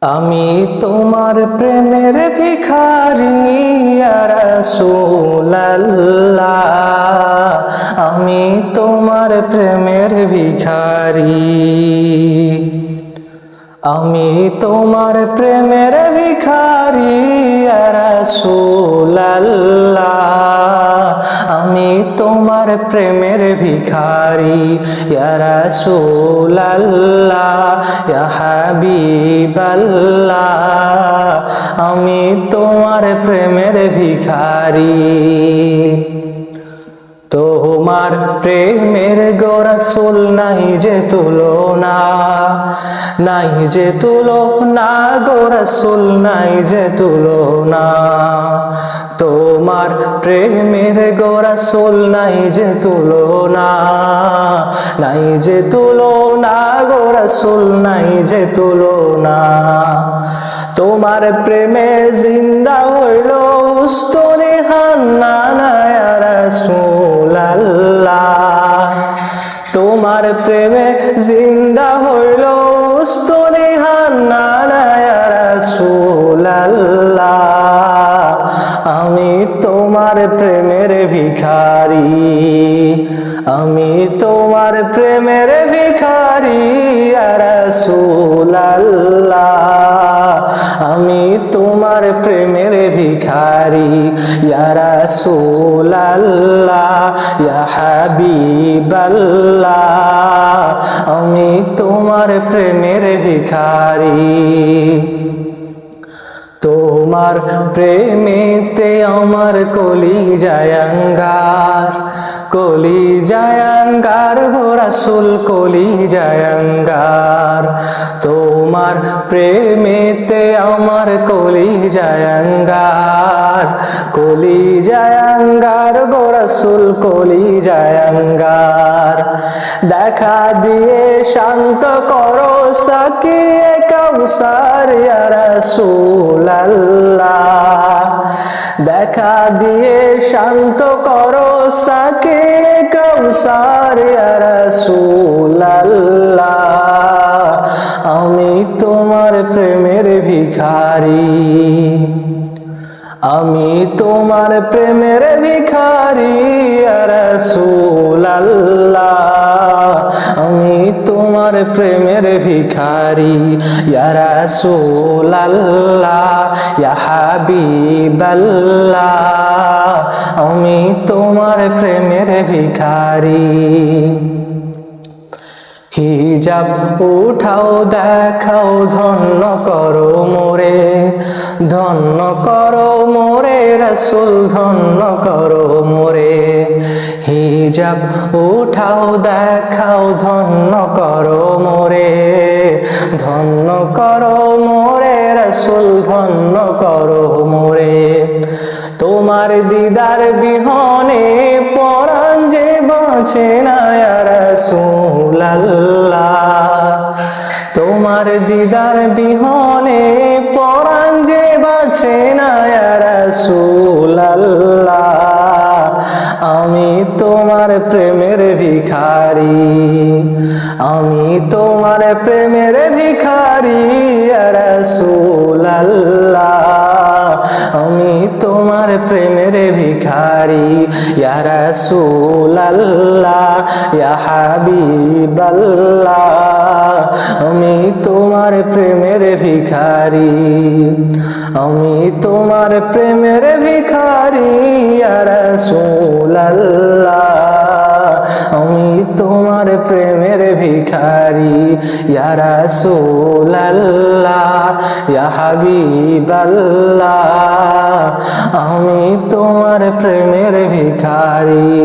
আমি তোমার প্রেমের ভিখারি ইয়া রাসূলুল্লাহ, আমি তোমার প্রেমের ভিখারি, আমি তোমার প্রেমের ভিখারি ইয়া রাসূলুল্লাহ, আমি তোমার প্রেমের ভিখারি ইয়া রাসূলুল্লাহ, ইয়া হাবিবাল্লাহ, আমি তোমার প্রেমের ভিখারি। তোমার প্রেমের গো রাসূল নাই যে তুলনা, নাই যে তুলনা গো রাসূল নাই যে তুলনা, তোমার প্রেমের গো রাসূল নাই যে তুলনা, নাই যে তুলনা গো রাসূল নাই যে তুলনা। তোমার প্রেমে জিন্দা হইল উস্তরে হান্নানা ইয়া রাসূলুল্লাহ, তোমার প্রেমে জিন্দা হইল উস্তরে হান্নানা ইয়া রাসূলুল্লাহ, আমি তোমার প্রেমের ভিখারি, আমি তোমার প্রেমের ভিখারি ইয়া রাসূলুল্লাহ, আমি তোমার প্রেমের ভিখারি ইয়া রাসূলুল্লাহ, ইয়া হাবিবাল্লাহ, আমি তোমার প্রেমের ভিখারি। তোমার প্রেমেতে আমার কলিজায় আঙ্গার, কলিজায় আঙ্গার গো রাসূল কলিজায় আঙ্গার, তোমার প্রেমেতে আমার কলিজায় আঙ্গার, কলিজায় আঙ্গার গো রাসূল কলিজায় আঙ্গার। দেখা দিয়ে শান্ত করো সাকিয়ে কাউসার ইয়া রাসূলুল্লাহ, দেখা দিয়ে শান্ত করো সাকিয়ে কাউসার ইয়া রাসূলুল্লাহ, আমি তোমার প্রেমের ভিখারি, আমি তোমার প্রেমের ভিখারি ইয়া রাসূলুল্লাহ, আমি তোমার প্রেমের ভিখারি ইয়া রাসূলুল্লাহ, ইয়া হাবিবাল্লাহ, আমি তোমার প্রেমের ভিখারি। হিজাব উঠাও দেখাও ধন্য করো মোরে, ধন্য করো মোরে রাসূল ধন্য করো মোরে, হিজাব উঠাও দেখাও ধন্য করো মোরে, ধন্য করো মোরে রাসূল ধন্য করো মোরে। তোমার দিদার বিহনে পরাণ যে বাঁচে না ইয়া রাসূলুল্লাহ, তোমার দিদার বিহনে পরাণ যে বাঁচে না ইয়া রাসূলুল্লাহ, আমি তোমার প্রেমের ভিখারি, আমি তোমার প্রেমের ভিখারি ইয়া রাসূলুল্লাহ, আমি তোমার প্রেমের ভিখারি ইয়া রাসূলুল্লাহ, ইয়া হাবিবাল্লাহ, আমি তোমার প্রেমের ভিখারি, আমি তোমার প্রেমের ভিখারি ইয়া রাসূলুল্লাহ, আমি তোমার প্রেমের ভিখারি ইয়া রাসূলুল্লাহ, ইয়া হাবিবাল্লাহ, আমি তোমার প্রেমের ভিখারি।